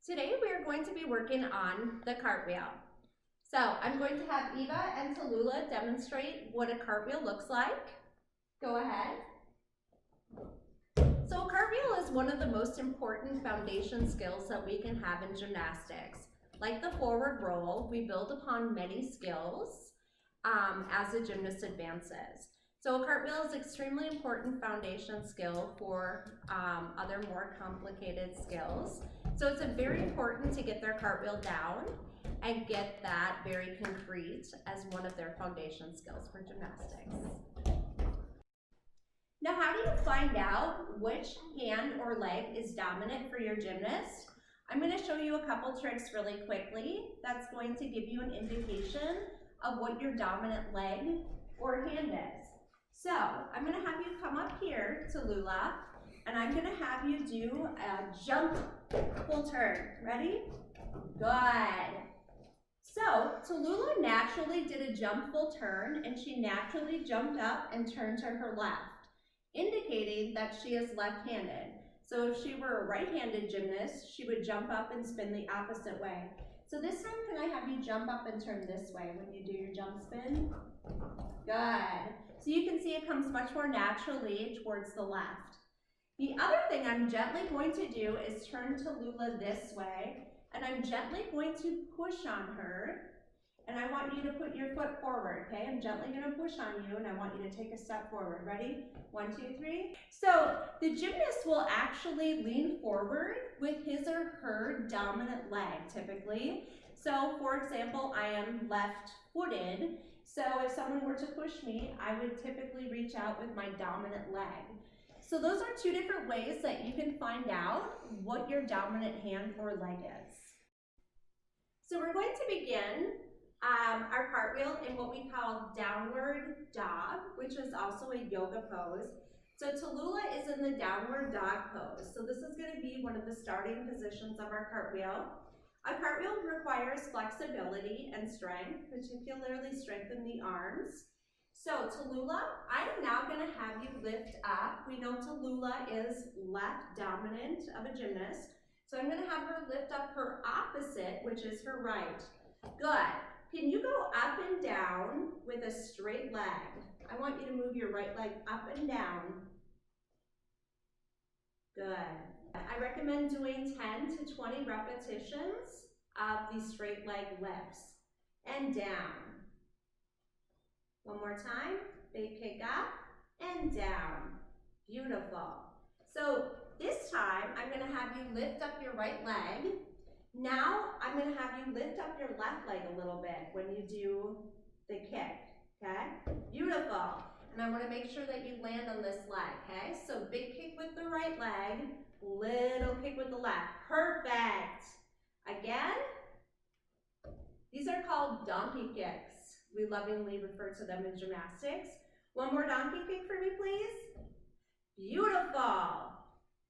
Today we are going to be working on the cartwheel. So I'm going to have Eva and Tallulah demonstrate what a cartwheel looks like. Go ahead. So a cartwheel is one of the most important foundation skills that we can have in gymnastics. Like the forward roll, we build upon many skills as a gymnast advances. So a cartwheel is an extremely important foundation skill for other more complicated skills. So it's very important to get their cartwheel down and get that very concrete as one of their foundation skills for gymnastics. Now, how do you find out which hand or leg is dominant for your gymnast? I'm going to show you a couple tricks really quickly that's going to give you an indication of what your dominant leg or hand is. So I'm going to have you come up here, Tallulah, and I'm going to have you do a jump full turn. Ready? Good. So Tallulah naturally did a jump full turn, and she naturally jumped up and turned to her left, indicating that she is left-handed. So if she were a right-handed gymnast, she would jump up and spin the opposite way. So this time, can I have you jump up and turn this way when you do your jump spin? Good. So you can see it comes much more naturally towards the left. The other thing I'm gently going to do is turn Tallulah this way, and I'm gently going to push on her, and I want you to put your foot forward, okay? I'm gently going to push on you, and I want you to take a step forward. Ready? 1, 2, 3. So the gymnast will actually lean forward with his or her dominant leg, typically. So, for example, I am left-footed. So if someone were to push me, I would typically reach out with my dominant leg. So those are two different ways that you can find out what your dominant hand or leg is. So we're going to begin our cartwheel in what we call downward dog, which is also a yoga pose. So Tallulah is in the downward dog pose. So this is going to be one of the starting positions of our cartwheel. A cartwheel requires flexibility and strength, particularly strengthen the arms. So Tallulah, I'm now going to have you lift up. We know Tallulah is left dominant of a gymnast. So I'm going to have her lift up her opposite, which is her right. Good. Can you go up and down with a straight leg? I want you to move your right leg up and down. Good. I recommend doing 10 to 20 repetitions of these straight leg lifts. And down. One more time. Big kick up and down. Beautiful. So this time, I'm going to have you lift up your right leg. Now, I'm going to have you lift up your left leg a little bit when you do the kick, okay? Beautiful. And I want to make sure that you land on this leg, okay? So big kick with the right leg, little kick with the left. Perfect. Again, these are called donkey kicks. We lovingly refer to them in gymnastics. One more donkey kick for me, please. Beautiful.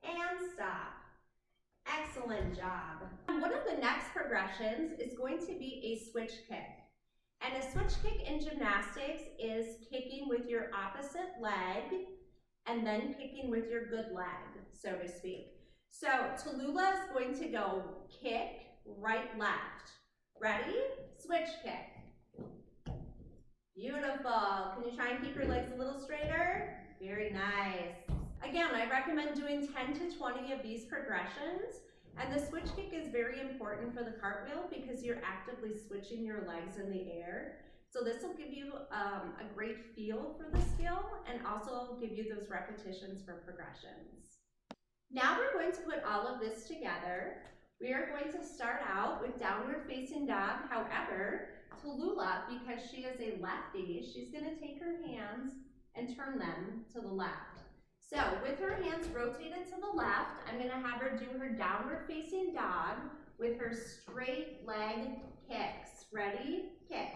And stop. Excellent job. One of the next progressions is going to be a switch kick. And a switch kick in gymnastics is kicking with your opposite leg and then kicking with your good leg, so to speak. So Tallulah is going to go kick, right, left. Ready? Switch kick. Beautiful. Can you try and keep your legs a little straighter? Very nice. Again, I recommend doing 10 to 20 of these progressions. And the switch kick is very important for the cartwheel because you're actively switching your legs in the air. So this will give you a great feel for the skill and also give you those repetitions for progressions. Now we're going to put all of this together. We are going to start out with downward facing dog. However, Tallulah, because she is a lefty, she's going to take her hands and turn them to the left. So with her hands rotated to the left, I'm going to have her do her downward facing dog with her straight leg kicks. Ready? Kick.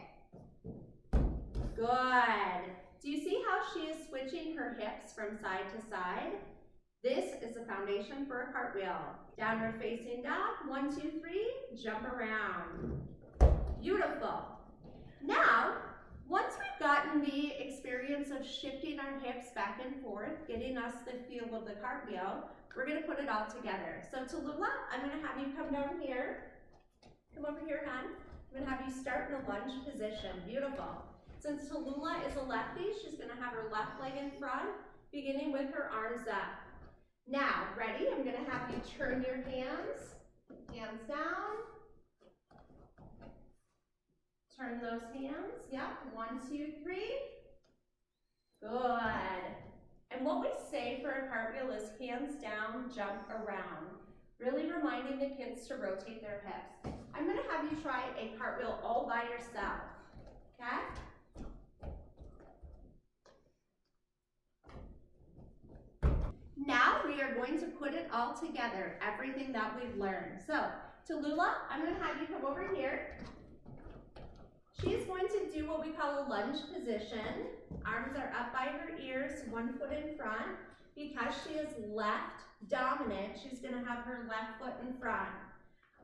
Good. Do you see how she is switching her hips from side to side? This is the foundation for a cartwheel. Downward facing dog, 1, 2, 3, jump around. Beautiful. Now, Once we've gotten the experience of shifting our hips back and forth, getting us the feel of the cartwheel, we're gonna put it all together. So Tallulah, I'm gonna have you come down here. Come over here, hon. I'm gonna have you start in a lunge position. Beautiful. Since Tallulah is a lefty, she's gonna have her left leg in front, beginning with her arms up. Now, ready? I'm gonna have you turn your hands down. Turn those hands, yep, 1, 2, 3. Good. And what we say for a cartwheel is hands down, jump around. Really reminding the kids to rotate their hips. I'm gonna have you try a cartwheel all by yourself, okay? Now we are going to put it all together, everything that we've learned. So, Tallulah, I'm gonna have you come over here. She's going to do what we call a lunge position. Arms are up by her ears, 1 foot in front. Because she is left dominant, she's gonna have her left foot in front.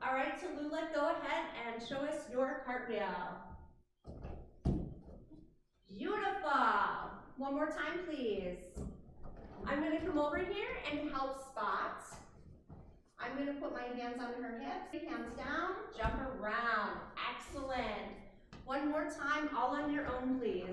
All right, Tallulah, go ahead and show us your cartwheel. Beautiful. One more time, please. I'm gonna come over here and help spot. I'm gonna put my hands on her hips, hands down, jump around. Excellent. One more time, all on your own, please.